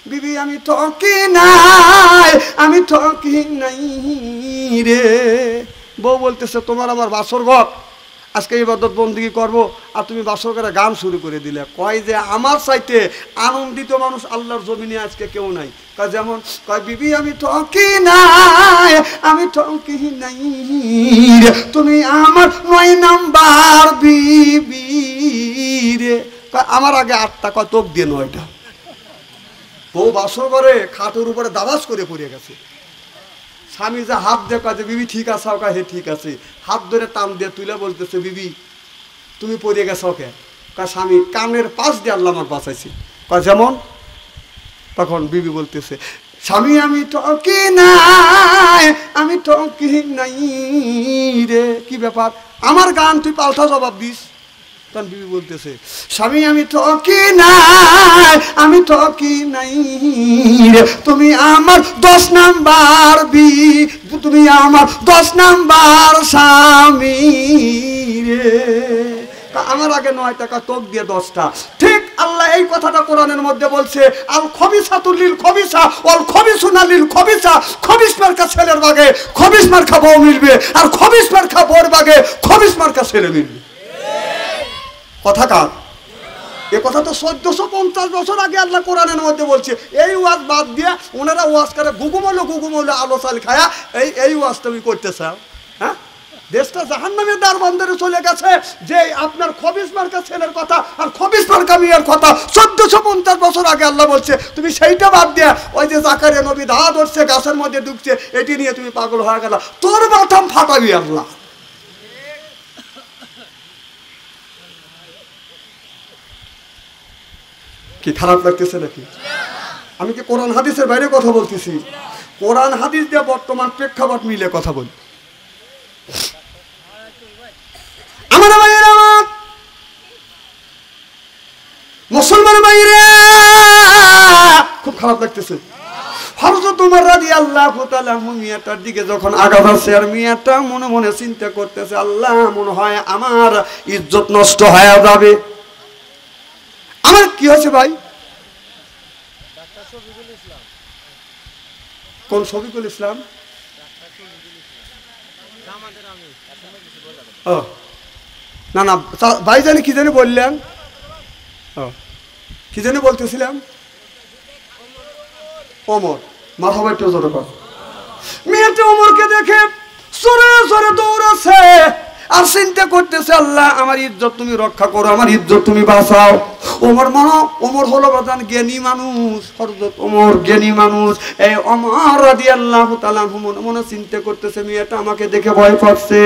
বিবি আমি ঠকি নাই, আমি ঠকি নাই রে। বউ বলতেছে তোমার আমার বাসর ঘর, আজকে ইবাদত বন্দেগী করবো, আর তুমি বাসর ঘরে গান শুরু করে দিলে। কয় যে আমার চাইতে আনন্দিত মানুষ আল্লাহর জমিনে আজকে কেউ নাই। কয় যেমন কয় বিবি আমি ঠকি নাই, আমি ঠকি নাই রে, তুমি আমার 9 নাম্বার বিবি রে। আমার আগে 8টা, কয় তোক দিয়ে 9টা। বউ বাসর ঘরে খাটের উপরে দাবাস করে পড়ে গেছে। স্বামী যে হাত দিয়ে কাজে বিবি ঠিক আছে, ওকে হে ঠিক আছে, হাত ধরে টান দিয়ে তুলে বলতেছে বিবি তুমি পড়ে গেছো ওকে। কয় স্বামী কানের পাশ দিয়ে আল্লাহ আমার বাঁচাইছি। কয় যেমন? তখন বিবি বলতেছে স্বামী আমি ঠকি নাই, আমি ঠকি নাই রে। কি ব্যাপার, আমার গান তুই পাল্টা জবাব দিস? তখন বিবি বলতেছে স্বামী আমি ঠকি নাই, আমি ঠকি নাই রে, তুমি আমার 10 নাম্বার তুমি আমার 10 নাম্বার স্বামী রে। আমার আগে 9 টাকা তোক দিয়ে 10টা। ঠিক আল্লাহ এই কথাটা কোরআনের মধ্যে বলছে, আল খবিসাতু লিল খবিসা ওয়াল খবিসুনা লিল খবিসা। খবিস মার্কা ছেলের বাগে খবিস মার্কা বউ মিলবে, আর খবিস মার্কা বউর বাগে খবিস মার্কা ছেলে মিলবে। কথা কার? এ কথা তো 1450 বছর আগে আল্লাহ কোরআনের মধ্যে বলছে। এই ওয়াজ বাদ দিয়ে ওনারা ওয়াজ করে গুগুমলে আলো চাল খায়া এই ওয়াজ তুমি করতে চাও? হ্যাঁ, দেশটা জাহান্নামের দ্বার বন্দরে চলে গেছে যে আপনার খবিস মার্কা ছেলের কথা আর খবিস মার্কা মেয়ের কথা 1450 বছর আগে আল্লাহ বলছে। তুমি সেইটা বাদ দিয়ে ওই যে জাকারিয়া নবী দা ধরছে গাছের মধ্যে ঢুকছে, এটি নিয়ে তুমি পাগল হয়ে গেল। তোর মাথাম ফাটাবি আল্লাহ। কি খারাপ লাগতেছে নাকি? আমি কি কোরআন হাদিসের বাইরে কথা বলতেছি? কোরআন হাদিস দিয়ে বর্তমান প্রেক্ষাপট মিলে কথা বলি। আমার ভাইয়েরা, আমার মুসলমান ভাইয়েরা, খুব খারাপ লাগতেছে। হযরত ওমর রাদিয়াল্লাহু তাআলা মিয়াটার দিকে যখন আগাচ্ছে, আর মিয়াটা মনে মনে চিন্তা করতেছে আল্লাহ মনে হয় আমার ইজ্জত নষ্ট হয়ে যাবে। আমার কি হয়েছে ভাই? কোন শফিকুল ইসলাম? না না ভাই জানি কি জানি বললেন, কি জানি বলতেছিলাম? ওমর। মারহাবা, একটু জোরে কর। মেয়েটা ওমরকে দেখে সরে সরে দৌড়াচ্ছে আর চিন্তা করতেছে আল্লাহ আমার ইজ্জত তুমি রক্ষা করো, আমার ইজ্জত তুমি বাঁচাও। ওমর হলো বাজান জ্ঞানী মানুষ। হযরত ওমর জ্ঞানী মানুষ। এই ওমর রাদিয়াল্লাহু তাআলা মনে মনে চিন্তা করতেছে মেয়েটা আমাকে দেখে ভয় পাচ্ছে।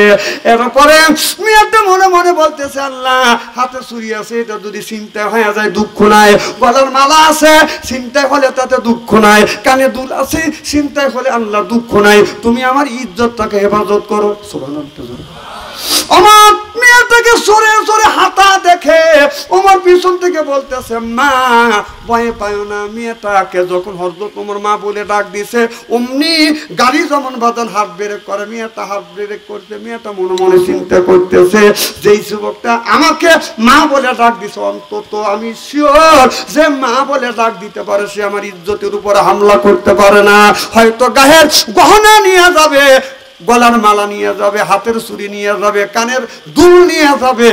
এরপরে মেয়েটা মনে মনে বলতেছে আল্লাহ হাতে ছুরি আছে, এটা যদি চিন্তা হয়ে যায় দুঃখ নাই, গলার মালা আছে চিন্তা হলে তাতে দুঃখ নাই, কানে দুল আছে চিন্তা হলে আল্লাহ দুঃখ নাই, তুমি আমার ইজ্জতটাকে হেফাজত করো। সুবহানাল্লাহ। আমার মেয়েটাকে সরে সরে হাঁটা দেখে ওমর পিছন থেকে বলতেছে মা ভয় পায় না। মেয়েটাকে যখন হযরত ওমর মা বলে ডাক দিছে, অমনি গাড়ি যেমন বাজান হাত ব্রেক করে, মেয়েটা হাত ব্রেক করতে, মেয়েটা মনে মনে চিন্তা করতেছে যেই যুবকটা আমাকে মা বলে ডাক দিছে, অন্তত আমি শিওর যে মা বলে ডাক দিতে পারে সে আমার ইজ্জতের উপরে হামলা করতে পারে না। হয়তো গায়ের গহনা নিয়ে যাবে, গলার মালা নিয়ে যাবে, হাতের ছুরি নিয়ে যাবে, কানের দুল নিয়ে যাবে,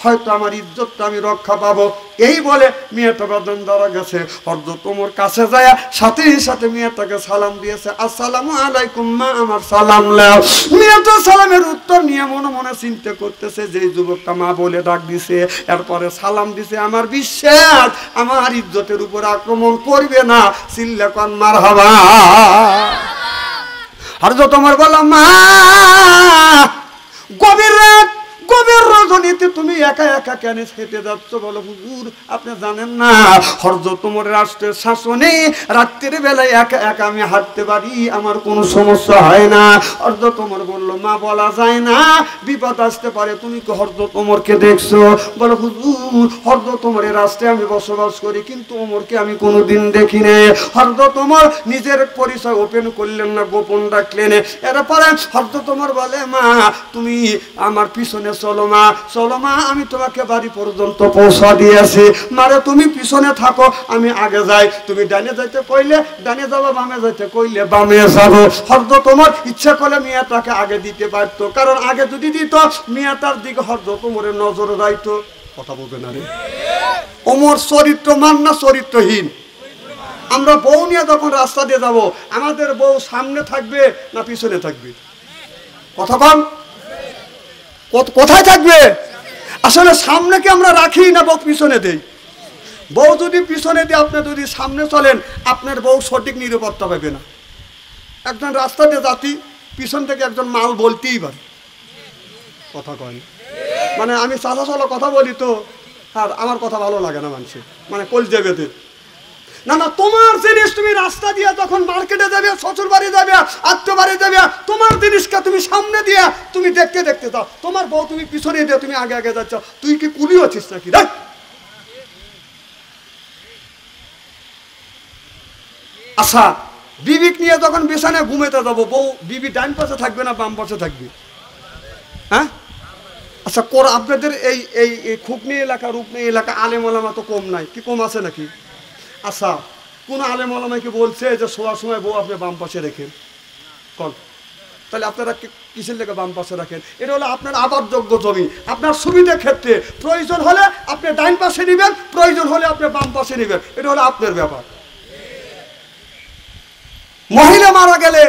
হয়তো আমার ইজ্জতটা আমি রক্ষা পাবো। এই বলে মেয়েটা বাদন দাঁড়া গেছে। হযরত ওমর কাছে যায় সাথে সাথে মেয়েটাকে সালাম দিয়েছে, আসসালামু আলাইকুম মা, আমার সালাম লাও। মেয়েটা সালামের উত্তর নিয়ে মনে মনে চিন্তা করতেছে যে যুবকটা মা বলে ডাক দিছে, এরপরে সালাম দিছে, আমার বিশ্বাস আমার ইজ্জতের উপর আক্রমণ করবে না। চিল্লা কোন মারহাবা। হযরত ওমর বলল মা গভীর রজনীতে তুমি একা একা কেন হেঁটে যাচ্ছ? বলো হুজুর আপনি জানেন না হযরত ওমর রাষ্ট্রের শাসনে রাত্রির বেলায় একা একা আমি হাঁটতে পারি, আমার কোনো সমস্যা হয় না। হযরত ওমর বলল মা বলা যায় না, বিপদ আসতে পারে। তুমি কি হযরত ওমরকে দেখছো? বলো হুজুর হযরত ওমরের রাষ্ট্রে আমি বসবাস করি, কিন্তু ওমরকে আমি কোনোদিন দেখিনি। হযরত ওমর নিজের পরিচয় ওপেন করলেন না, গোপন রাখলেন। এরপরে হযরত ওমর বলে মা তুমি আমার পিছনে চলো মা, চলো মা, আমি তোমাকে বাড়ি পর্যন্ত পৌঁছা দিয়েছি। মারে তুমি পিছনে থাকো, আমি আগে যাই। তুমি ডানে যাইতে কইলে ডানে যাবো, বামে যাইতে কইলে বামে যাবো। হরদত তোমার ইচ্ছা করলে মেয়েটাকে আগে দিতে পারতো, কারণ আগে যদি দিত মেয়েটার দিকে হরদত তোমার নজর যাইতো। কথা বলবে না রে? ওমর চরিত্রমান না চরিত্রহীন? আমরা বউ নিয়ে যখন রাস্তা দিয়ে যাব, আমাদের বউ সামনে থাকবে না পিছনে থাকবে? কথা কম, কোথায় থাকবে? আসলে সামনে কি আমরা রাখি না বউ পিছনে দেই? বউ যদি পিছনে দিয়ে আপনি যদি সামনে চলেন, আপনার বউ সঠিক নিরাপত্তা পাবে না। একজন রাস্তা দিয়ে যাতি, পিছন থেকে একজন মাল বলতেই পারে। কথা কয়, মানে আমি চালা চালা কথা বলি তো, আর আমার কথা ভালো লাগে না মানুষের, মানে কল যাবে না। না, তোমার জিনিস তুমি রাস্তা দিয়ে যখন মার্কেটে যাবে, শ্বশুর বাড়ি যাবে, আত্মীয় বাড়ি যাবে, তোমার জিনিসকে তুমি সামনে দিয়ে তুমি দেখতে দেখতে যাও। তোমার বউ তুমি পিছনে দিয়ে তুমি আগে আগে যাচ্ছ, তুই কি কুলি হচ্ছিস নাকি? আচ্ছা, বিবিক নিয়ে যখন বিছানায় ঘুমেতে যাবো, বউ বিবি ডান পাশে থাকবে না বাম পাশে থাকবে? হ্যাঁ, আচ্ছা, আপনাদের এই এই খুকনি এলাকা, রূপনি এলাকা আলেম ওলামা তো কম নাই, কি কম আছে নাকি? আচ্ছা, কোন আলেম ওলামা কি বলছে যে শোয়ার সময় বউ আপনি বাম পাশে রেখেন? কন, তাহলে আপনারা কিসের লেগে বাম পাশে রাখেন? এটা হলো আপনার আবাদযোগ্য জমি, আপনার সুবিধার ক্ষেত্রে প্রয়োজন হলে আপনি ডাইন পাশে নেবেন, প্রয়োজন হলে আপনি বাম পাশে নেবেন, এটা হলো আপনার ব্যাপার। মহিলা মারা গেলে,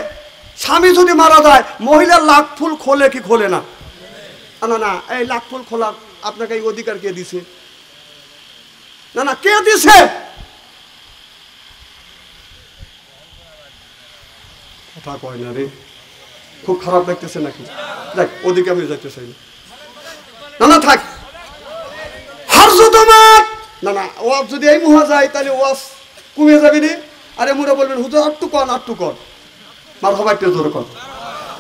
স্বামী যদি মারা যায়, মহিলার লাখ ফুল খোলে কি খোলে না? না না, এই লাখ ফুল খোলার আপনাকে এই অধিকার কে দিছে? না না, কে দিছে? কথা কয় না রে, খুব খারাপ লাগতেছে নাকি? দেখ, ওদিকে আমি যাইতে চাই না। না থাক, হারছো তোমার। না না, ওয়াজ যদি এই মুহা যায় তাহলে ওয়াজ কমে যাবে রে। আরে মুরা বলবেন হুজুর আটটু কন, আটটু কর, মার হবা একটু জোরে কর।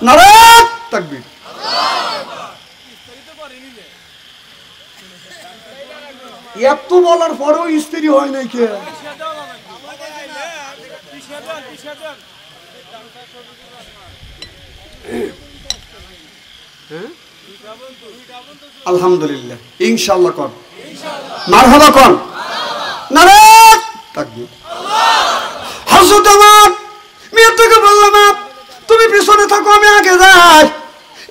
নারে তাকবীর। এত বলার পরেও স্ত্রী হয় নাই কে? আলহামদুলিল্লাহ, ইনশাআল্লাহ কর, মারহাবা কর, নারে তাকবীর। হযরত ওমর মেয়েটাকে বললাম তুমি পিছনে থাকো, আমি আগে যাই।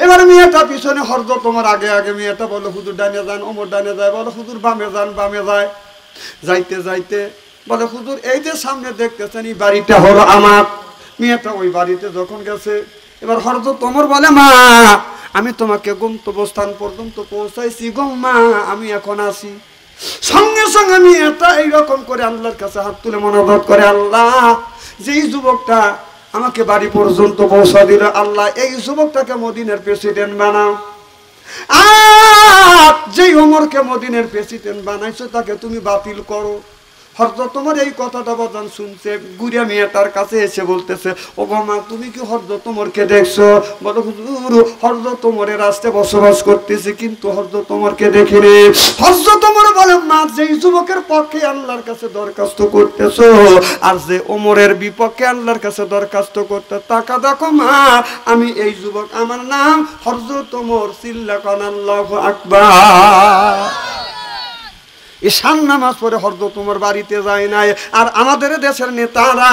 এবার মেয়েটা পিছনে, হযরত ওমর আগে আগে। মেয়েটা বলে হুজুর ডানে যান, ওমর ডানে যায়, বলে হুজুর বামে যান, বামে যায়। যাইতে যাইতে বলে হুজুর এই যে সামনে দেখতেছেন এই বাড়িটা হলো আমার। মেয়েটা ওই বাড়িতে যখন গেছে, এবার হযরত ওমর বলে মা আমি তোমাকে গন্তব্যস্থান পর্যন্ত পৌঁছাইছি গো মা, আমি এখন আসি। সঙ্গে সঙ্গে মেয়েটা এইরকম করে আল্লাহর কাছে হাত তুলে মনোভাব করে, আল্লাহ যেই যুবকটা আমাকে বাড়ি পর্যন্ত পৌঁছা দিল, আল্লাহ এই যুবকটাকে মদিনার প্রেসিডেন্ট বানাও। আর যেই ওমরকে মদিনার প্রেসিডেন্ট বানাইছো তাকে তুমি বাতিল করো। হযরত ওমর এই কথাটা বাজান শুনছে, গুড়িয়া মেয়েটার কাছে এসে বলতেছে, ও গো মা তুমি কি হযরত ওমরকে দেখছো? বলো হুজুর হযরত ওমরের রাস্তায় বসবাস করতেছি, কিন্তু হযরত ওমরকে দেখিনি। হযরত ওমর বলেন মা যেই যুবকের পক্ষে আল্লাহর কাছে দরখাস্ত করতেছো আর যে ওমরের বিপক্ষে আল্লাহর কাছে দরখাস্ত করতে, টাকা দেখো মা আমি এই যুবক, আমার নাম হযরত ওমর, চিল্লা কোন আল্লাহু আকবার। ঈশান নামাজ পড়ে হযরত ওমর বাড়িতে যায় নাই। আর আমাদের দেশের নেতারা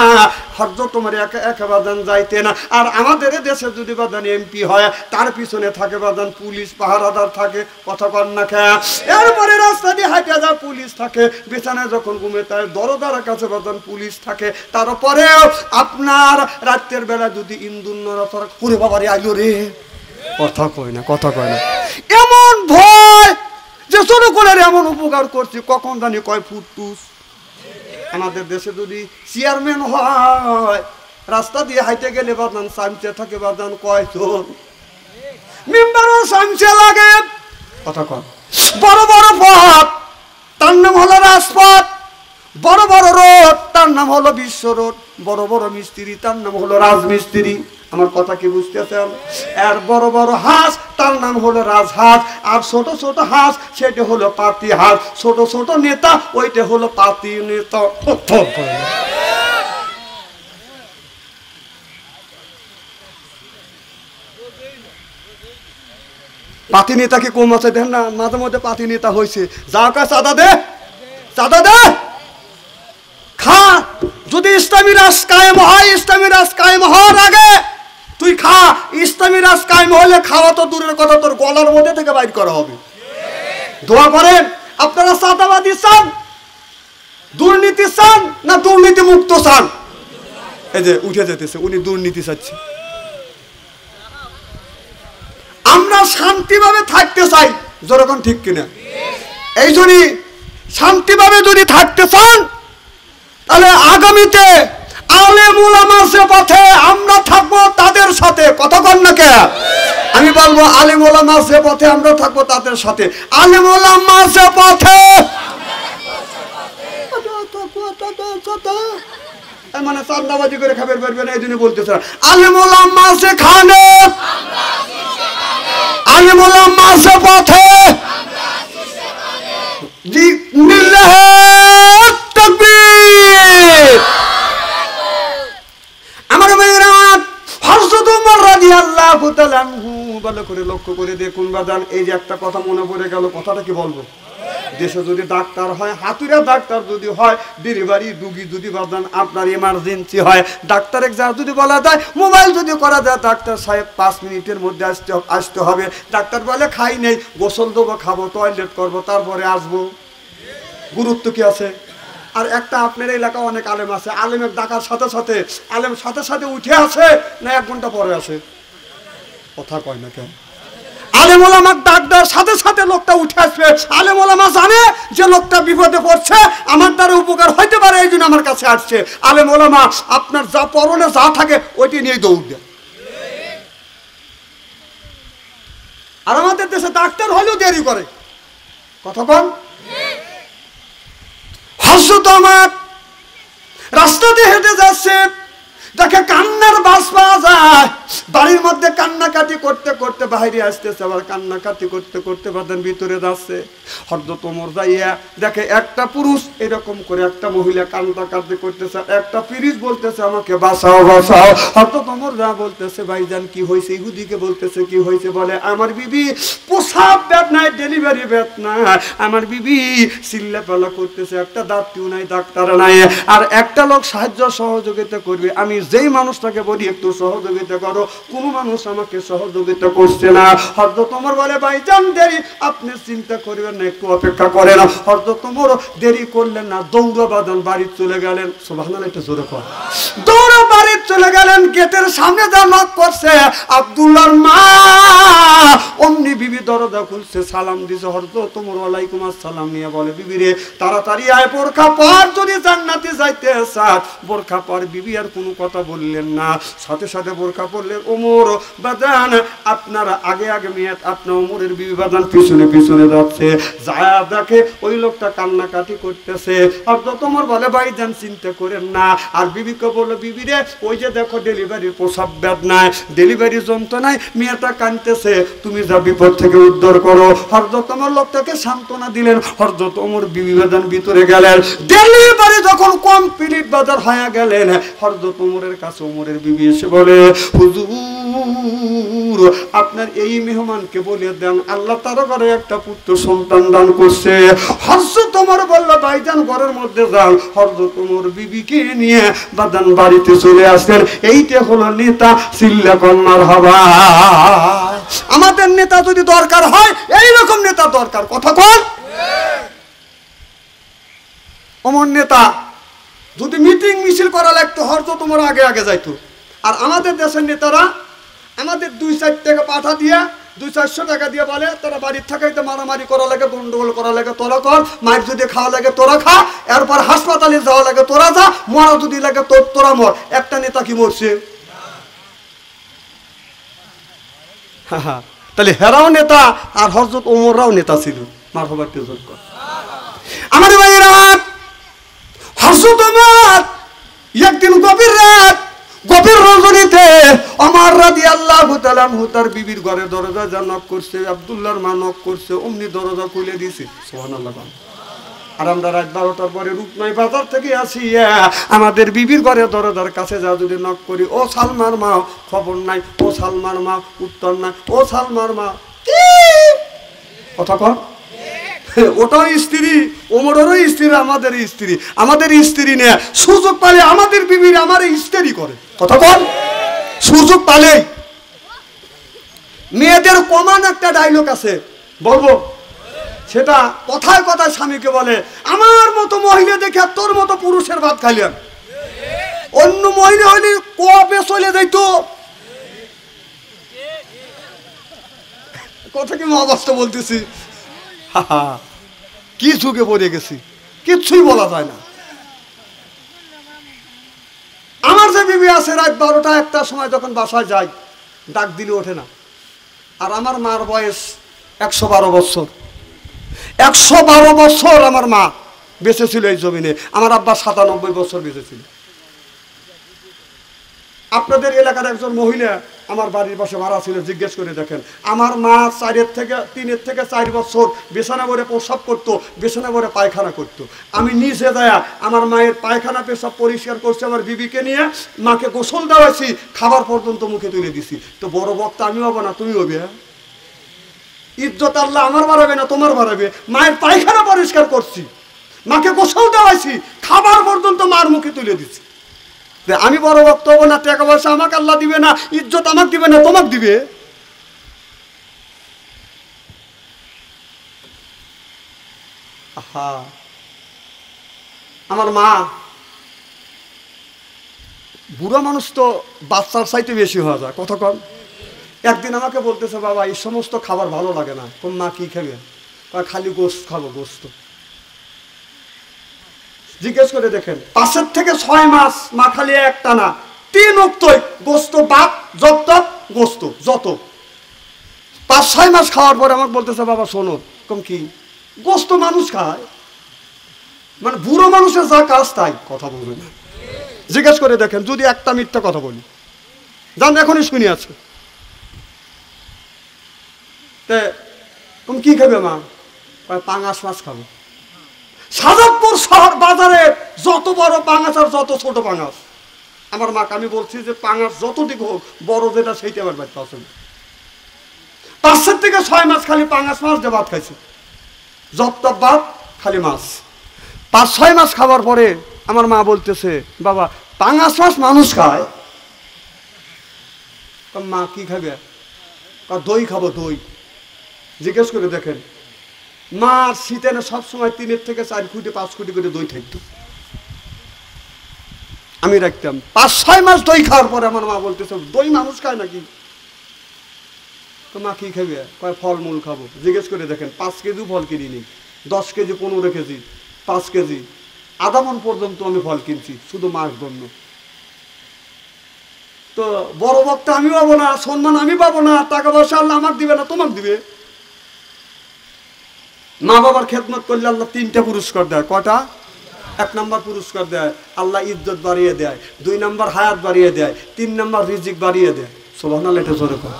হযরত ওমর একা বাদান যাইতে না। আর আমাদের দেশে যদি বাদান এমপি হয়, তার পিছনে থাকে বাদান পুলিশ পাহারাদার থাকে। কথা কন না খেয়া। এরপরে রাস্তা দিয়ে হাঁটে যা পুলিশ থাকে, বিছানায় যখন ঘুমে তার দরজার কাছে বাদান পুলিশ থাকে। তারপরেও আপনার রাতের বেলা যদি ইন্দুর নড়াচড়া করে, বাবারে আইলো রে, কথা কয় না, কথা কয় না, এমন ভয় যে শুরু করে এমন উপকার করছি, কখন জানি কয় ফুটটুস। আমাদের দেশে যদি চেয়ারম্যান হয়, রাস্তা দিয়ে হাইটে গেলে বাদান সামচে থাকে বাদান কয়জন, মেম্বারও সামচে লাগে। কথা কয়, বড় বড় পথ তার নাম হলো রাজপথ, বড় বড় রোড তার নাম হলো বিশ্ব রোড, বড় বড় মিস্ত্রি তার নাম হলো রাজমিস্ত্রি। আমার কথা কি বুঝতেছেন? আর বড় বড় হাঁস তার নাম হলো রাজহাঁস, আর ছোট ছোট হাঁস সেটা হলো পাতি হাঁস, ছোট ছোট নেতা ওইটা হলো পাতি নেতা। পাতি নেতা কি কম আছে? দেন না, মাঝে মধ্যে পাতি নেতা হয়েছে, যা কা চাঁদা দে, চাঁদা দে, খা। যদি ইসলামী রাষ্ট্র কায়েম হয়, ইসলামী রাষ্ট্র কায়েম হওয়ার আগে তুই খা। ইসলামী রাষ্ট্র কায়েম হলে খাওয়া তো দূরের কথা, তোর গলার মধ্যে থেকে বাইর করা হবে। দোয়া করেন। আপনারা চাঁদাবাদী চান, দুর্নীতি চান না দুর্নীতি মুক্ত চান? এই যে উঠে যেতেছে, উনি দুর্নীতি চাচ্ছে। আমরা শান্তিভাবে থাকতে চাই, যেরকম ঠিক কিনা? এই যদি শান্তিভাবে যদি থাকতে চান, তাহলে আগামীতে আলেম উলামার যে পথে আমরা থাকবো তাদের সাথে। কথা বল না কে? আমি বলবো আলেম উলামার যে পথে আমরা থাকবো তাদের সাথে। আলেম উলামার যে পথে মানে চান্দাবাজি করে খাবার পারবে না, এই জন্য বলতেছে আলেম উলামা যেখানে, আলেম উলামা যে পথে, আমার মেয়েরা হযরত ওমর রাদিয়াল্লাহু তাআলা আনহু ভালো করে লক্ষ্য করে দেখুন বাজান। এই যে একটা কথা মনে পড়ে গেল, কথাটা কি বলবো? দেশে যদি ডাক্তার হয়, হাতুড়া ডাক্তার যদি হয়, ডেলিভারি রুগী যদি বাজান আপনার এমার্জেন্সি হয়, ডাক্তার এক যা যদি বলা যায়, মোবাইল যদি করা যায়, ডাক্তার সাহেব 5 মিনিটের মধ্যে আসতে হবে। ডাক্তার বলে খাই নেই, গোসল দেবো, খাবো, টয়লেট করবো, তারপরে আসবো। গুরুত্ব কি আছে? আর একটা আপনার এলাকা অনেক আলেম আছে, আলেমের ডাকার সাথে সাথে আলেম সাথে সাথে উঠে আসে না 1 ঘন্টা পরে আসে? কথা কয় না কেন? আলেম ওলামার ডাক দেওয়ার সাথে সাথে লোকটা উঠে আসবে। আলেম ওলামা জানে যে লোকটা বিপদে পড়ছে, আমার দ্বারা উপকার হইতে পারে, এই জন্য আমার কাছে আসছে। আলেম ওলামা আপনার যা পরনে যা থাকে ওইটি নিয়ে দৌড় দেয়। আর আমাদের দেশে ডাক্তার হলেও দেরি করে। কথা কন। হযরত ওমর রাস্তা দিয়ে হেঁটে যাচ্ছে, দেখে কান্নার বাস পাওয়া যায়। বাড়ির মধ্যে কান্নাকাটি করতে করতে বাইরে আসতেছে, আবার কান্নাকাটি করতে করতে বাদান ভিতরে যাচ্ছে। হযরত ওমর যাইয়া দেখে একটা পুরুষ এরকম করে একটা মহিলা কান্নাকাটি করতেছে, একটা পিরিচ বলতেছে আমাকে বাঁচাও বাঁচাও। হযরত ওমর যা বলতেছে, ভাইজান কি হয়েছে? ইহুদিকে বলতেছে কি হয়েছে? বলে আমার বিবি প্রসাব বেদনায়, ডেলিভারি বেদনায়, আমার বিবি চিল্লাপালা করতেছে, একটা ডাক্তার নাই, ডাক্তার নাই, আর একটা লোক সাহায্য সহযোগিতা করবে। আমি যেই মানুষটাকে বলি একটু সহযোগিতা করো, কোনো মানুষ আমাকে সহযোগিতা করছে না। হযরত ওমর বলে ভাইজান দেরি, আপনি চিন্তা করবেন না, একটু অপেক্ষা করেন। হযরত ওমর দেরি করলেন না, দৌড়া বাদন বাড়ি চলে গেলেন। সুবহানাল্লাহ, একটু জোরে কর। দৌড়া বাড়ি চলে গেলেন, গেটের সামনে যা নক করছে আব্দুল্লাহর মা, অমনি বিবি দরজা খুলছে, সালাম দিছে। হযরত ওমর ওয়ালাইকুম আসসালাম নিয়ে বলে বিবি রে তাড়াতাড়ি আয়, বোরখা পর, যদি জান্নাতে যাইতে চাস বোরখা পর। বিবি আর কোনো কথা বললেন না, সাথে সাথে বোরখা পরলেন। ওমর বাজান আপনারা আগে আগে মেয়ে, আপনার ওমরের বিবি বাজান পিছনে পিছনে যাচ্ছে, যা দেখে ওই লোকটা কান্নাকাটি করতেছে। হযরত ওমর বলে ভাইজান চিন্তা করেন না। আর বিবিকে বললো বিবি রে ওই যে দেখো ডেলিভারির প্রসাব বেদনায়, ডেলিভারি যন্ত্রণায় মেয়েটা কাঁদতেছে, তুমি যা বিপদ থেকে উদ্ধার করো। হযরত ওমর লোকটাকে সান্ত্বনা দিলেন। হযরত ওমর বিবি বাজান ভিতরে গেলেন, ডেলিভারি যখন কমপ্লিট বাজার হয়ে গেলেন, হযরত ওমরের কাছে ওমরের বিবি এসে বলে হুজুর আপনার এই মেহমানকে বলে দেন আল্লাহ তার ঘরে একটা পুত্র সন্তান দান করছে। হযরত ওমর বলল ভাইজান ঘরের মধ্যে যান। হযরত ওমর বিবিকে নিয়ে বাদান বাড়িতে চলে আসলেন। এইটা হলো নেতা, চিল্লা কোন মারহাবা। আমাদের নেতা যদি দরকার হয় এইরকম নেতা দরকার। কথা কোন? ওমর নেতা যদি মিটিং মিছিল করা লাগতো, হযরত ওমর আগে আগে যাইতো। আর আমাদের দেশের নেতারা আমাদের 2-4 টাকা পাঠা দিয়া 200-400 টাকা দিয়ে বলে তোরা বাড়ির থাকাইতে মারামারি করা লাগে, গন্ডগোল করা লাগে তোরা কর, মাইর যদি খাওয়া লাগে তোরা খা, এরপর হাসপাতালে যাওয়া লাগে তোরা যা, মরা যদি লাগে তোরা মর। একটা নেতা কি মরছে? তাহলে হেরাও নেতা আর হযরত ওমররাও নেতা ছিল। মারহাবা তেজল কর। আমার ভাইয়েরা, হযরত ওমর একদিন গভীর রজনীতে ওমর রাদিয়াল্লাহু তাআলা আনহু তার বিবির ঘরে দরজা যা নক করছে, আব্দুল্লাহর মা নক করছে, অমনি দরজা খুলে দিয়েছে। সুবহানাল্লাহ। আর আমরা রাত 12টার পরে রূপনয় বাজার থেকে আসি, আমাদের বিবির ঘরে দরজার কাছে যা যদি নক করি, ও সালমার মা খবর নাই, ও সালমার মা উত্তর নাই, ও সালমার মা কি কথা কন? ওটাও স্ত্রী, ওমরেরও স্ত্রী, আমাদের স্ত্রী। আমাদের স্ত্রী নেয় সুযোগ পালে আমাদের বিবির আমার স্ত্রী করে। কথা কন? সুযোগ পালে। মেয়েদের কমান একটা ডায়লগ আছে, বলবো? সেটা কথায় কথায় স্বামীকে বলে, আমার মতো মহিলা দেখে তোর মতো পুরুষের ভাত খাইলেন, অন্য মহিলা হইলে কবে চলে যাইতো। কথা কি মহাবাস্তব বলতেছি? কি যুগে পড়ে গেছি, কিচ্ছুই বলা যায় না। আমার যে বিবি আছে, রাত 12টা 1টার সময় যখন বাসায় যাই, ডাক দিলে ওঠে না। আর আমার মার বয়স 112 বছর। 112 বছর আমার মা বেঁচে ছিল এই জমিনে। আমার আব্বা 97 বছর বেঁচে ছিল। আপনাদের এলাকার একজন মহিলা আমার বাড়ির পাশে মারা ছিল, জিজ্ঞেস করে দেখেন। আমার মা 3 থেকে 4 বছর বিছানা ভরে প্রস্রাব করতো, বিছানা ভরে পায়খানা করতো। আমি নিচে যায়া আমার মায়ের পায়খানা পেশাব পরিষ্কার করছি, আমার বিবিকে নিয়ে মাকে গোসল দেওয়াইছি, খাবার পর্যন্ত মুখে তুলে দিছি। তো বড় বক্তা আমি হবো না, তুমি হবে? ইজ্জত আল্লাহ আমার বাড়াবে না তোমার বাড়াবে? মায়ের পায়খানা পরিষ্কার করছি, মাকে গোসল দেওয়াইছি, খাবার পর্যন্ত মার মুখে তুলে দিছি। আমি বড় ভক্ত হবো না, টাকা পয়সা আমাকে আল্লাহ দিবে না, ইজ্জত আমাকে দিবে না, তোমাকে দিবে? আহা, আমার মা বুড়া মানুষ তো বাচ্চার চাইতে বেশি হওয়া যায়। কথা কম। একদিন আমাকে বলতেছে, বাবা এই সমস্ত খাবার ভালো লাগে না। কোন মা কি খাবে? খালি গোস্ত খাবো, গোস্ত। জিজ্ঞেস করে দেখেন, 5 থেকে 6 মাস মা খালি একটা না 3 অক্তই গোস্ত, ভাত, যত গোস্ত, যত 5-6 মাস খাওয়ার পরে আমাকে বলতেছে, বাবা শোনো। কম কি? গোস্ত মানুষ খায়, মানে বুড়ো মানুষের যা কাজ তাই। কথা বলবে না। জিজ্ঞেস করে দেখেন, যদি একটা মিথ্যা কথা বলি, জান এখনই শুনি আছে, তুমি কি খাবে মা? পাঙাশ মাছ খাবো। সাজাদপুর শহর বাজারে যত বড় পাঙাশ আর যত ছোট পাঙাশ, আমার মাকে আমি বলছি যে পাঙাশ যতদিক হোক, বড় যেটা সেইটা আমার বাড়িতে আছে। 5 থেকে 6 মাস খালি পাঙাশ মাছ দিয়ে ভাত খাইছে, যত ভাত খালি মাছ। 5-6 মাস খাবার পরে আমার মা বলতেছে, বাবা পাঙাশ মাছ মানুষ খায়। মা কি খাবে? দই খাবো, দই। জিজ্ঞেস করে দেখেন, মার শীতে না সবসময় 3 থেকে 4 খুঁটি 5 খুঁটি করে দই থাকতো, আমি রাখতাম। 5-6 মাস দই খাওয়ার পরে আমার মা বলতেছে, দই মানুষ খায় নাকি? তো মা কি খাবে? কয় ফলমূল খাবো। জিজ্ঞেস করে দেখেন, 5 কেজি ফল কিনি নি, 10 কেজি, 15 কেজি, 5 কেজি, আধা মণ পর্যন্ত আমি ফল কিনছি শুধু মাস জন্য। তো বড় বক্তা আমি পাবো না, সম্মান আমি পাবো না, টাকা পয়সা আল্লাহ আমাকে দিবে না, তোমাকে দিবে। মা বাবার খেদমত করলে আল্লাহ 3টা পুরস্কার দেয়। কটা? 1 নম্বর পুরস্কার দেয় আল্লাহ ইজ্জত বাড়িয়ে দেয়, 2 নম্বর হায়াত বাড়িয়ে দেয়, 3 নম্বর রিজিক বাড়িয়ে দেয়। সুবহানাল্লাহ। এটা জোরে কর।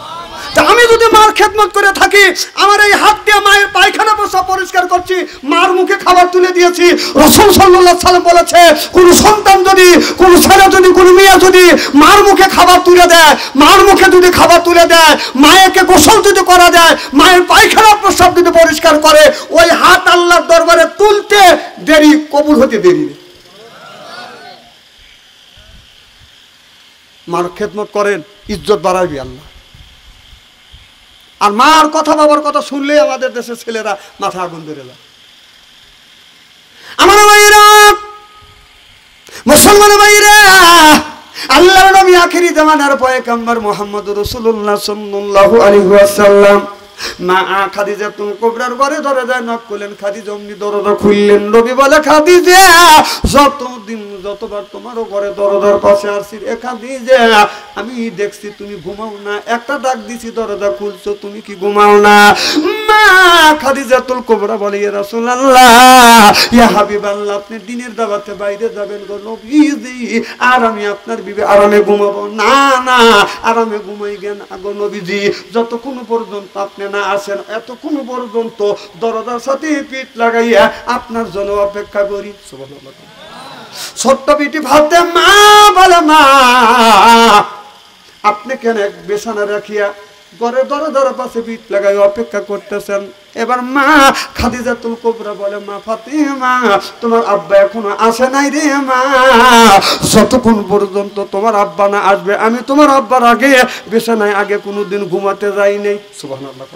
আমি যদি মার খেদমত করে থাকি, আমার এই হাত দিয়ে মায়ের পায়খানা পেশাব পরিষ্কার করছি, মার মুখে খাবার তুলে দিয়েছি। রাসূল সাল্লাল্লাহু আলাইহি সাল্লাম বলেছে, কোন সন্তান যদি, কোন ছেলে যদি, কোন মেয়ে যদি মার মুখে খাবার তুলে দেয়, মার মুখে যদি খাবার তুলে দেয়, মায়েকে গোসল যদি করা দেয়, মায়ের পায়খানা পেশাব যদি পরিষ্কার করে, ওই হাত আল্লাহর দরবারে তুলতে দেরি, কবুল হতে দেরি। মার খেদমত করেন, ইজ্জত বাড়াইবি আল্লাহ। আর মার কথা বাবার কথা শুনলেই আমাদের দেশের ছেলেরা মাথা আগুন ধরে যায়। আমার ভাইরা, মুসলমান ভাইরা, আল্লাহর নবী আখিরি জামানার পয়গম্বর মুহাম্মদুর রাসূলুল্লাহ সাল্লাল্লাহু আলাইহি ওয়াসাল্লাম মা খাদিজাতুল কুবরার ঘরে দরজা নক করলেন। খাদিজা অমনি দরজা খুললেন। নবী বলে, খাদিজা যতদিন যতবার তোমার ঘরে দরজার পাশে আসছি, এ খাদিজা আমি দেখছি তুমি ঘুমাও না, একটা ডাক দিছি দরজা খুলছো, তুমি কি ঘুমাও না? মা খাদিজাতুল কুবরা বলে, ইয়া রাসূলুল্লাহ, ইয়া হাবিবাল্লাহ, আপনি দিনের দাওয়াতে বাইরে যাবেন গো নবীজি, আর আমি আপনার বিবি আরামে ঘুমাবো না? না, আরামে ঘুমাই গেন গো নবীজি, যতক্ষণ পর্যন্ত আপনি না আসেন এতক্ষণ পর্যন্ত দরজার সাথে পিঠ লাগাইয়া আপনার জন্য অপেক্ষা করি। সুবহানাল্লাহ। ছোট্ট বিটি ভাতে মা বলে, মা আপনি কেন বিছানা রাখিয়া ঘরে দরজার পাশে বিট লাগাই অপেক্ষা করতেছেন। এবার মা খাদিজাতুল কুবরা বলে, মা ফাতিমা তোমার আব্বা এখনো আসে নাই রে মা, যতক্ষণ পর্যন্ত তোমার আব্বা না আসবে আমি তোমার আব্বার আগে বিছানায় আগে কোনোদিন ঘুমাতে যাই নাই। সুবহানাল্লাহ।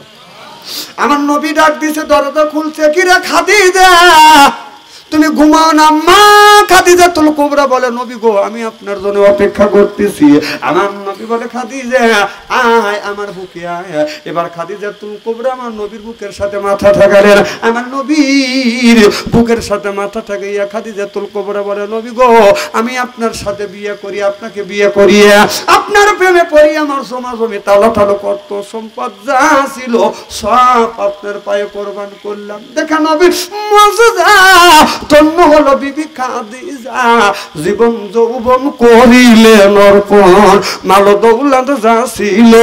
আমার নবী ডাক দিছে, দরজা খুলছে, কি রে খাদিজা তুমি ঘুমাও না? মা খাদিজাতুল কুবরা বলে, নবী গো আমি আপনার জন্য অপেক্ষা করতেছি। আমার নবী বলে, খাদিজা আয় আমার বুকে আয়। এবার খাদিজাতুল কুবরা আমার নবীর বুকের সাথে মাথা ঠেকালেন। আমার নবীর বুকের সাথে মাথা ঠেকাইয়া খাদিজাতুল কুবরা বলে, নবী গো আমি আপনার সাথে বিয়ে করি, আপনাকে বিয়ে করিয়ে আপনার প্রেমে পড়ি, আমার জমি তালা তালো কত সম্পদ যা ছিল সব আপনার পায়ে কোরবান করলাম। দেখেন নবীর মুজিজা, ধন্য হলো বিবি খাদিজা, জীবন যৌবন করিলেন অর্পণ, মাল দৌলত যা ছিল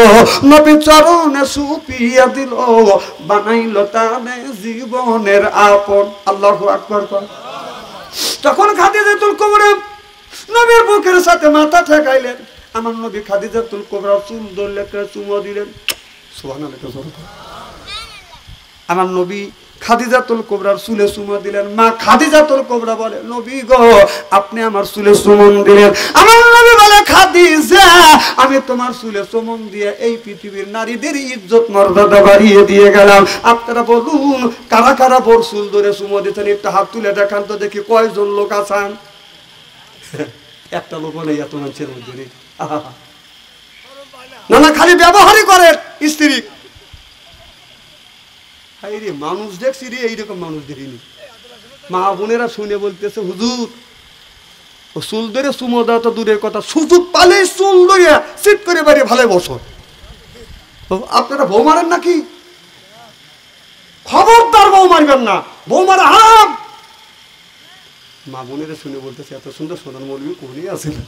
নবী চরণে সুপিয়া দিল, বানাইল তারে জীবনের আপন। আল্লাহু আকবার। তখন খাদিজাতুল কুবরা নবীর বুকের সাথে মাথা ঠেকাইলেন। আমার নবী খাদিজাতুল কুবরা চুল ধরলে চুমো দিলেন। সুবহানাল্লাহ। আমার নবী খাদিজাতুল কুবরার চুলে চুমো দিলেন। মা খাদিজাতুল কুবরা বলে, নবী গো আপনি আমার চুলে চুমন দিলেন। আমার নবী বলে, খাদিজা আমি তোমার চুলে চুমন দিয়ে এই পৃথিবীর নারীদের ইজ্জত মর্যাদা বাড়িয়ে দিয়ে গেলাম। আপনারা বলুন কারা কারা বোর চুল ধরে চুমো দিতেন? একটু হাত তুলে দেখান তো দেখি কয়জন লোক আছেন। একটা লোক নেই এত মানুষের মধ্যে। না না, খালি ব্যবহারই করে স্ত্রী। মানুষ দেখছি রে, এইরকম মানুষ দেখিনি। মা বোনেরা শুনে বলতেছে, হুজুর ও চুল ধরে চুমো দেওয়া তো দূরের কথা, সুযোগ পালে চুল ধরে চিট করে বাড়ি ভালো বসো। আপনারা বউ মারেন নাকি? খবরদার বউ মারবেন না, বউ মারা হারাম। মা বোনেরা শুনে বলতেছে, এত সুন্দর সোনার মৌলবি কোনি আছে না,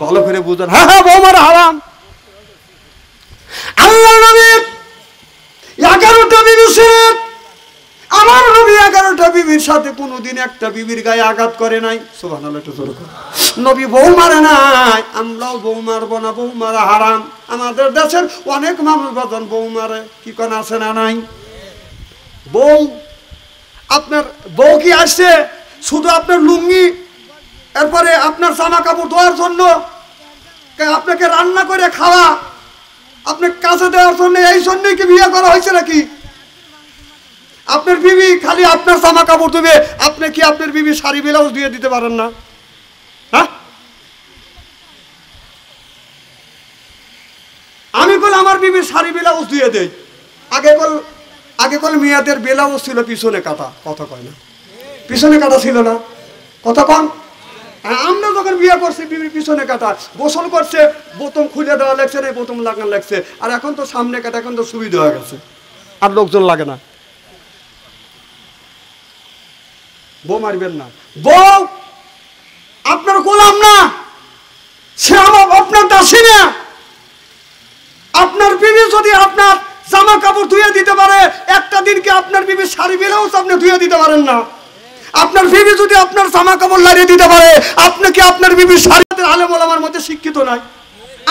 ভালো করে বুঝান। হ্যাঁ হ্যাঁ, বউ মারা হারাম। আল্লাহ নবী 11টা বিবি ছিলেন। আমার নবী 11টা বিবির সাথে কোনোদিন একটা বিবির গায়ে আঘাত করে নাই। সুবহানাল্লাহ। নবী বউ মারে নাই, আমরাও বউ মারবো না, বউ মারা হারাম। আমাদের দেশের অনেক মানুষ বাজান বউ মারে, কি কোন আছে না নাই? বউ আপনার বউ কি আসছে শুধু আপনার লুঙ্গি এরপরে আপনার জামা কাপড় ধোয়ার জন্য, আপনাকে রান্না করে খাওয়া, আপনার কাছে দেওয়ার জন্য, এই জন্যই কি বিয়ে করা হয়েছে নাকি? আপনার বিবি খালি আপনার জামা কাপড় ধুবে, আপনি কি আপনার বিবি শাড়ি ব্লাউজ দিয়ে দিতে পারেন না? হ্যাঁ, আমি বল আমার বিবির শাড়ি ব্লাউজ দিয়ে দেই। আগে বল মেয়েদের ব্লাউজ ছিল পিছনে কাটা, কথা কয় না, পিছনে কাটা ছিল না, কথা কন। আমরা যখন বিয়ে করছি বিবির পিছনে কাটা, গোসল করছে বোতাম খুলে দেওয়া লাগছে না, বোতাম লাগানো লাগছে। আর এখন তো সামনে কাটা, এখন তো সুবিধা হয়ে গেছে, আর লোকজন লাগে না। বউ মারবেন না, বউ আপনার গোলাম না, সে আপনার দাসী না। আপনার বিবি যদি আপনার জামা কাপড় ধুয়ে দিতে পারে, একটা দিনকে আপনার বিবির শাড়ি ব্লাউজ আপনি ধুয়ে দিতে পারেন না। আপনার বিবি যদি আপনার জামা কাপড় লাগিয়ে দিতে পারে, আপনি কি আপনার বিবির শাড়িতে আলেম ওলামার মধ্যে শিক্ষিত নাই?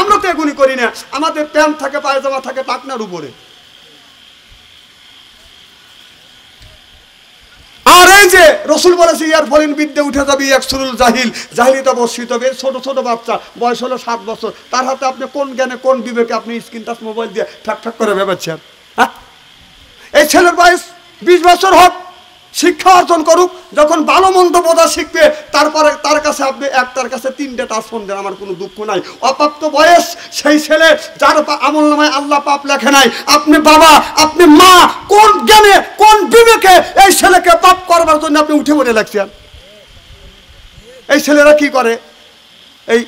আমরা তো এগুলি করি না, আমাদের প্যান্ট থাকে, পায়জামা থাকে টাকনার উপরে। আর এই যে রসুল বলেছে, ইয়ার ফলিন বিদ্যে উঠে যাবে একসুরুল জাহিল, জাহিলিতে বর্ষিত হবে। ছোট ছোট বাচ্চা, বয়স হলো 7 বছর, তার হাতে আপনি কোন জ্ঞানে কোন বিবেকে আপনি স্ক্রিন টাচ মোবাইল দিয়ে ঠাক ঠাক করে ভেবেছেন? হ্যাঁ, এই ছেলের বয়স 20 বছর হোক, শিক্ষা অর্জন করুক, যখন ভালো মন্দ বোঝা শিখবে, তারপরে তার কাছে আপনি একটার কাছে 3টে টাচফোন দেন, আমার কোনো দুঃখ নাই। অপ্রাপ্ত বয়স সেই ছেলে, যার আমল নামায় আল্লাহ পাপ লেখে নাই, আপনি বাবা, আপনি মা, কোন জ্ঞানে কোন বিবেকে এই ছেলেকে পাপ করবার জন্য আপনি উঠে পড়ে লাগছেন? এই ছেলেরা কি করে?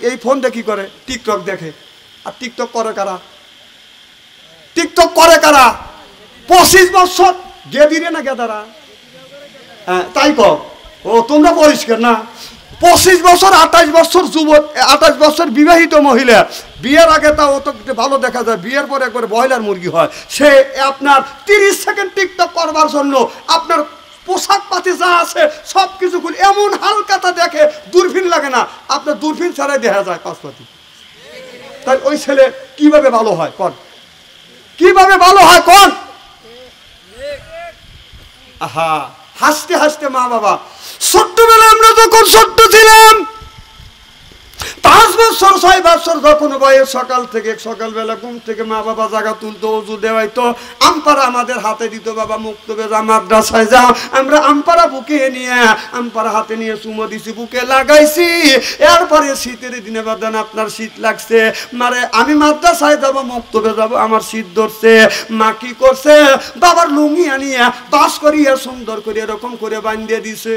এই ফোনটা কি করে? টিকটক দেখে। আর টিকটক করে কারা? টিকটক করে কারা? 25 বছর গেদিরে না গেদারা? তাই কর, ও তোমরা পরিষ্কার না। 25 বছর 28 বছর যুবক, 28 বছর বিবাহিত মহিলা, বিয়ের আগে তা অত ভালো দেখা যায়, বিয়ের পরে একবারে ব্রয়লার মুরগি হয়। সে আপনার 30 সেকেন্ড টিকটক করবার জন্য আপনার পোশাক পাতি যা আছে সব কিছু এমন হালকাতা দেখে, দূরবীন লাগে না, আপনার দূরবীন ছাড়াই দেখা যায় পাশপাতি। তাই ওই ছেলে কিভাবে ভালো হয় কর? কিভাবে ভালো হয় কোন? আহা, হাসতে হাসতে মা বাবা, ছোট্টবেলায় আমরা যখন ছোট্ট ছিলাম, 5 বছর 6 বছর যখন বয়স, সকালবেলা ঘুম থেকে মা বাবা জাগা তুলতো, ওযু দেওয়াইতো, আমপারা আমাদের হাতে দিত, বাবা মুক্তবে যা, মাদ্রাসায় যাও। আমরা আমপারা বুকে নিয়ে, আমপারা হাতে নিয়ে চুমো দিছি, বুকে লাগাইছি। এরপরে শীতের দিনে বাদান আপনার শীত লাগছে, মারে আমি মাদ্রাসায় যাব, মুক্তবে যাব, আমার শীত ধরছে। মা কি করছে, বাবার লুঙ্গি আনিয়া বাস করিয়া সুন্দর করে এরকম করে বাঁধিয়ে দিছে।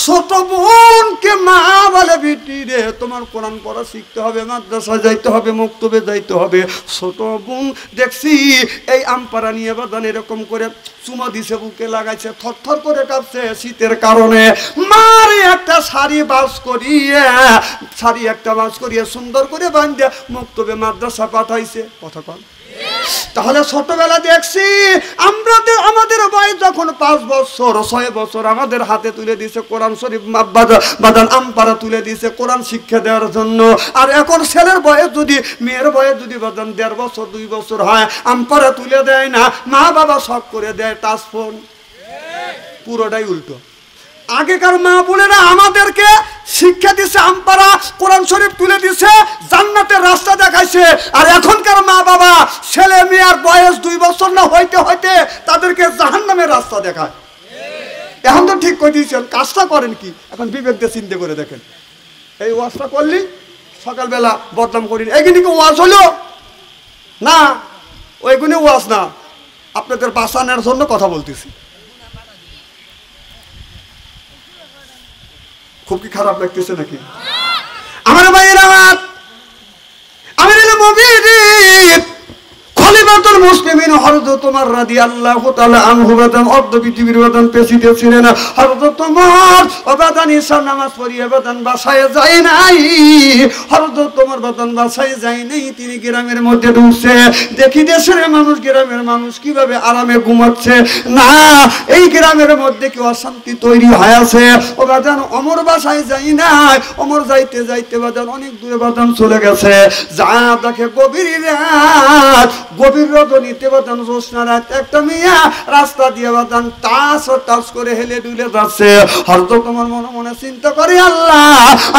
ছোট বোনকে মা বলে, বেটি রে তোমার কোরআন পড়া শিখতে হবে, মাদ্রাসায় যাইতে হবে, মুক্তবে যাইতে হবে। ছোট বোন দেখছি এই আমপারা নিয়ে বাদান এরকম করে চুমা দিছে, বুকে লাগাইছে, থরথর করে কাঁপছে শীতের কারণে। মারে একটা শাড়ি বাস করিয়ে সুন্দর করে বাঁধিয়ে মুক্তবে মাদ্রাসা পাঠাইছে। কথা কন। তাহলে ছোটবেলা দেখছি আমাদের বয়স যখন 5 বছর 6 বছর, আমাদের হাতে তুলে দিছে কোরআন শরীফ, বাদান আমপারা তুলে দিছে কোরআন শিক্ষা দেওয়ার জন্য। আর এখন ছেলের বয়স যদি, মেয়ের বয়স যদি বাদান 1.5 বছর 2 বছর হয়, আমপারা তুলে দেয় না, মা বাবা শখ করে দেয় টাচ ফোন। পুরোটাই উল্টো। আগেকার মা বোনেরা আমাদেরকে শিক্ষা দিছে, আমপারা কোরআন শরীফ তুলে দিছে, জান্নাতের রাস্তা দেখাইছে। আর এখনকার মা বাবা ছেলে মেয়ের বয়স 2 বছর না হইতে হইতে তাদেরকে জাহান্নামের রাস্তা দেখায়। এখন তো ঠিক করে দিয়েছেন, কাজটা করেন কি এখন বিবেক দিয়ে চিন্তা করে দেখেন। এই ওয়াজটা করলি, সকালবেলা বদনাম করিনি, এইগুলি কি ওয়াজ হলো না? ওইগুলি ওয়াজ না, আপনাদের বাঁচানোর জন্য কথা বলতেছি। খুব কি খারাপ লাগতেছে নাকি আমার ভাইয়ের? আমি মুমিন খলিফাতুল মুসলিমিন হযরত ওমর রাদিয়াল্লাহু তাআলা আনহু বাদান অর্ধ পৃথিবীর বাদান প্রেসিডেন্ট ছিলেন। হযরত ওমর বাদান ঈশার নামাজ পড়িয়ে বাদান বাসায় যায় নাই, হযরত ওমর বাদান বাসায় যায় নাই, তিনি গ্রামের মধ্যে ঢুকছে। দেখি দেশের মানুষ, গ্রামের মানুষ কিভাবে আরামে ঘুমাচ্ছে। না, এই গ্রামের মধ্যে কি অশান্তি তৈরি হয়ে আছে। ও বাদান ওমর বাসায় যায় নাই, ওমর যাইতে যাইতে বাদান অনেক দূরে বাদান চলে গেছে। যা দেখে গভীর রাত, গভীর রজনীতে বাদান জ্যোৎস্না রাত, একটা মেয়ে রাস্তা দিয়ে বাদান টাচ করে হেলে ডুলে যাচ্ছে। হযরত ওমর মনে মনে চিন্তা করে, আল্লাহ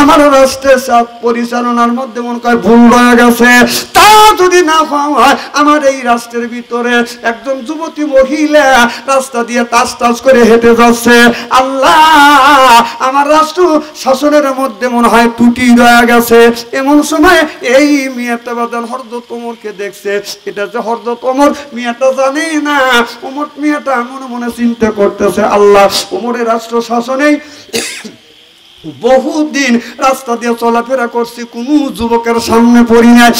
আমার রাষ্ট্রের সব পরিচালনার মধ্যে মনে করে ভুল হয়ে গেছে। তা যদি না হয়, আমার এই রাষ্ট্রের ভিতরে একজন যুবতী মহিলা রাস্তা দিয়ে টাচ করে হেঁটে যাচ্ছে। আল্লাহ আমার রাষ্ট্র শাসনের মধ্যে মনে হয় ত্রুটি রয়ে গেছে। এমন সময় এই মেয়েটা বাদান হযরত ওমরকে দেখছে। এটা যে হযরত ওমর, মেয়েটা জানে না। ওমর মেয়েটা মনে মনে চিন্তা করতেছে, আল্লাহ ওমরের রাষ্ট্র শাসনেই বহুদিন রাস্তা দিয়ে চলাফেরা করছি, কোন যুবকের সামনে পড়ি নাই।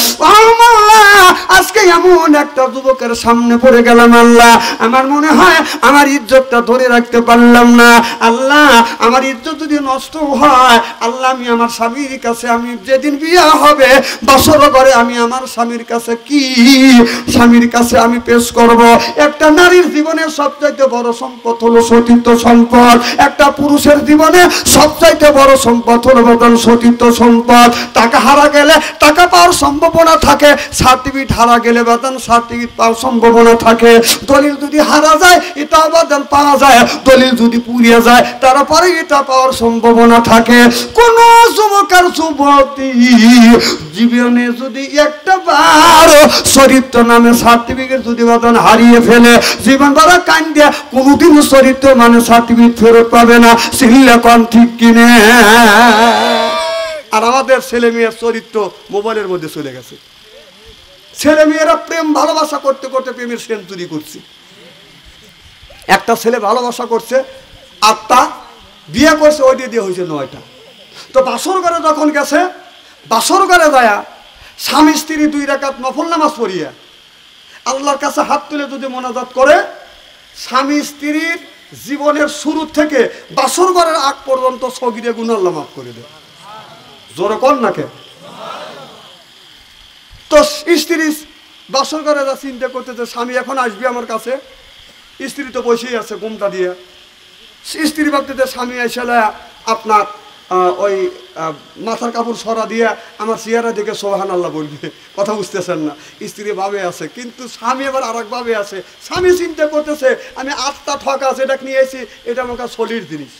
আজকে এমন একটা যুবকের সামনে পড়ে গেলাম, আল্লাহ আমার মনে হয় আমার ইজ্জতটা ধরে রাখতে পারলাম না। আল্লাহ আমার ইজ্জত যদি নষ্ট হয়, আল্লাহ আমি আমার স্বামীর কাছে, আমি যেদিন বিয়ে হবে বাসর ঘরে, আমি আমার স্বামীর কাছে আমি পেশ করব। একটা নারীর জীবনে সবচাইতে বড় সম্পদ হলো সতীত্ব সম্পদ। একটা পুরুষের জীবনে সবচাইতে বড় সম্পদ হলো বাদান সতীত্ব সম্পদ। টাকা হারা গেলে টাকা পাওয়ার সম্ভাবনা থাকে, সার্টিফিকেট হারা গেলে বাদান সার্টিফিকেট পাওয়ার সম্ভাবনা থাকে। দলিল যদি হারা যায় এটা বাদান পাওয়া যায়, দলিল যদি পুড়িয়ে যায় তারপরে এটা পাওয়ার সম্ভাবনা থাকে। কোন যুবকের যুবতী জীবনে যদি একটা বার চরিত্র নামে সার্টিফিকেট যদি বাদান হারিয়ে ফেলে, জীবন ভরা কান্দে কোনোদিন চরিত্র মানে সার্টিফিকেট ফেরত পাবে না। সিল্লা কোন ঠিক কিনে? আর আমাদের ছেলে মেয়ের চরিত্র মোবাইলের মধ্যে চলে গেছে। ছেলে মেয়েরা প্রেম ভালোবাসা করতে করতে প্রেমের সেঞ্চুরি করছে। একটা ছেলে ভালোবাসা করছে, 8টা বিয়ে করছে, ওই দিয়ে হয়েছে 9টা। তো বাসর ঘরে যখন গেছে, বাসর ঘরে যায় স্বামী স্ত্রী 2 রাকাত নফল নামাজ পড়িয়া আল্লাহর কাছে হাত তুলে যদি মোনাজাত করে, স্বামী স্ত্রীর জীবনের শুরু থেকে বাসর ঘরের আগ পর্যন্ত সগীরে গুনাহ আল্লাহ মাফ করে দেয়। জোরে কোন নাকে? তো স্ত্রী বাসর ঘরে যা চিন্তা করতেছে, স্বামী এখন আসবে আমার কাছে, স্ত্রী তো বসেই আছে ঘুমটা দিয়ে। স্ত্রী ভাবতেছে স্বামী এসে আপনার ওই মাথার কাপড় সরা দিয়ে আমার চেহারা দেখে সোহান আল্লাহ বলবে, কথা বুঝতেছেন না? স্ত্রী ভাবে আছে, কিন্তু স্বামী আবার আর এক ভাবে আছে। স্বামী চিন্তা করতেছে আমি আটটা ঠক আছে, এটা নিয়ে এসেছি, এটা আমার কাছে সলির জিনিস।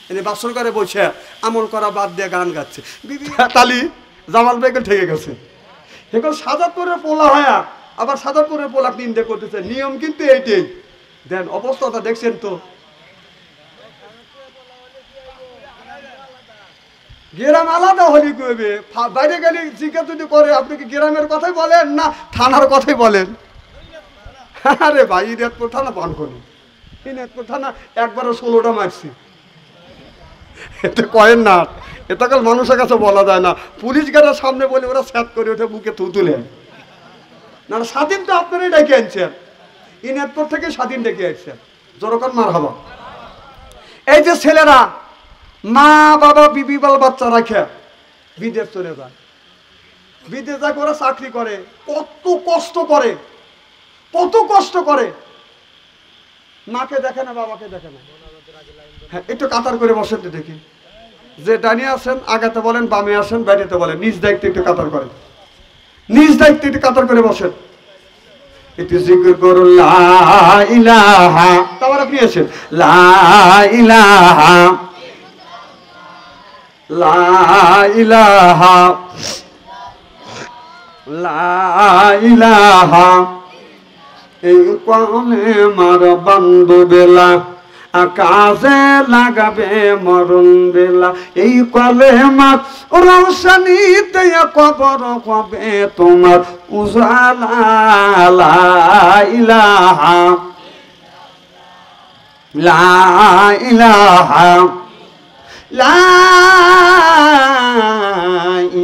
এনে বাসর করে বসে আমল করা বাদ দিয়ে গান গাচ্ছে। বিবি তালি জামাল বেগে ঠেকে গেছে। এখন সাজাদপুরের পোলা হয়, আবার সাজাদপুরের পোলা নিন্দে করতেছে। নিয়ম কিন্তু এইটাই। দেন অবস্থাটা দেখছেন তো। গ্রাম আলাদা হলে কইবে, বাইরে গেলে জিজ্ঞাসা যদি করে আপনি কি গ্রামের কথাই বলেন না থানার কথাই বলেন? আরে ভাই, ইনাদপুর থানা পান করুন। ইনাদপুর থানা একবারও 16টা মারছি। এটা কয়েন না, এটা কাল মানুষের কাছে বলা যায় না। পুলিশ গাড়ির সামনে বলে ওরা স্যাট করে ওঠে, বুকে তুলে। না স্বাধীন তো আপনারাই ডেকে আনছেন, ইনাদপুর থেকে স্বাধীন ডেকে আনছেন। জোরকান মার হবা। এই যে ছেলেরা মা বাবা বিবি বাল বাচ্চা রাখে বিদেশ চলে যায়, বিদেশ যা করে চাকরি করে, কত কষ্ট করে, কত কষ্ট করে। মাকে দেখে না, বাবাকে দেখে না। হ্যাঁ, একটু কাতার করে বসেন তো দেখি। যে ডানে আসেন আগাতে বলেন, বামে আসেন বাইরেতে বলেন। নিজ দায়িত্বে একটু কাতার করেন, নিজ দায়িত্বে একটু কাতার করে বসেন। একটু জিকির করুন লা ইলাহা, তারপর আপনি আসেন লা ইলাহা লা ইলাহা লা ইলাহা। এই কোনে মার বন্ধু বেলা আকাশে লাগাবে মরণ বেলা। এই কলে মার রৌশনীতে কবর হবে তোমার উজালা। লা ইলাহা লা ইলাহা লা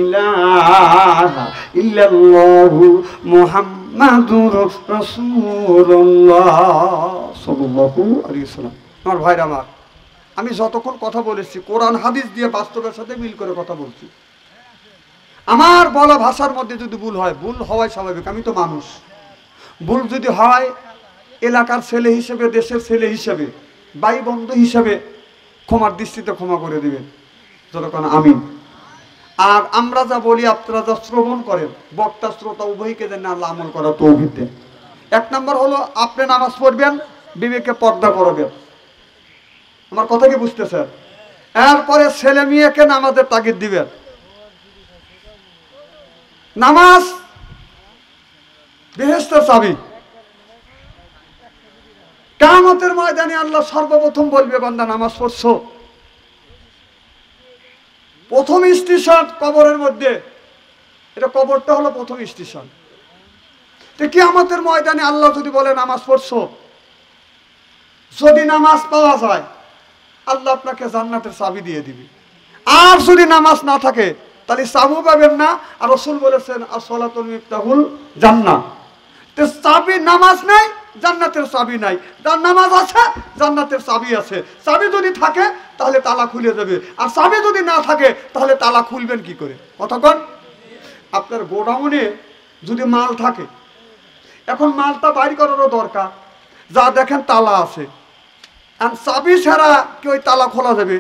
ইলাহা ইল্লাল্লাহু মুহাম্মাদুর রাসূলুল্লাহ সাল্লাল্লাহু আলাইহি ওয়াসাল্লাম। আমার ভাইরা আমার, আমি যতক্ষণ কথা বলেছি কোরআন হাদিস দিয়ে বাস্তবের সাথে মিল করে কথা বলছি। আমার বলা ভাষার মধ্যে যদি ভুল হয়, ভুল হওয়াই স্বাভাবিক, আমি তো মানুষ। ভুল যদি হয় এলাকার ছেলে হিসেবে, দেশের ছেলে হিসেবে, ভাই বন্ধু হিসেবে ক্ষমার দৃষ্টিতে ক্ষমা করে দিবেন। যতক্ষণ আমিন। আর আমরা যা বলি আপনারা যা শ্রবণ করেন, বক্তা শ্রোতা উভয়কে যেন আল্লাহ আমল করা তৌফিক দেন। 1 নম্বর হলো আপনি নামাজ পড়বেন, বিবেকে পর্দা করবেন। আমার কথা কি বুঝতেছেন? এরপরে ছেলে মেয়েকে নামাজের তাগিদ দিবেন। নামাজ বেহেশতের চাবি। কিয়ামতের ময়দানে আল্লাহ সর্বপ্রথম বলবে, বান্দা নামাজ পড়ছো? প্রথম স্টেশন কবরের মধ্যে, এটা কবরটা হলো প্রথম স্টেশন। তো কিয়ামতের ময়দানে আল্লাহ যদি বলে নামাজ পড়ছো, যদি নামাজ পাওয়া যায় আল্লাহ আপনাকে জান্নাতের চাবি দিয়ে দিবে। আর যদি নামাজ না থাকে তাহলে চাবি পাবেন না। আর রাসূল বলেছেন as-সালাতুল মিফতাহুল জান্নাহ। তো চাবি, নামাজ নাই জান্নাতের চাবি নাই, যার নামাজ আছে জান্নাতের চাবি আছে। চাবি যদি থাকে তাহলে তালা খুলে যাবে, আর চাবি যদি না থাকে তাহলে তালা খুলবেন কি করে? কতক্ষণ? আপনার গোডাউনে যদি মাল থাকে, এখন মালটা বাইর করারও দরকার, যা দেখেন তালা আছে, আর চাবি ছাড়া কি ওই তালা খোলা যাবে?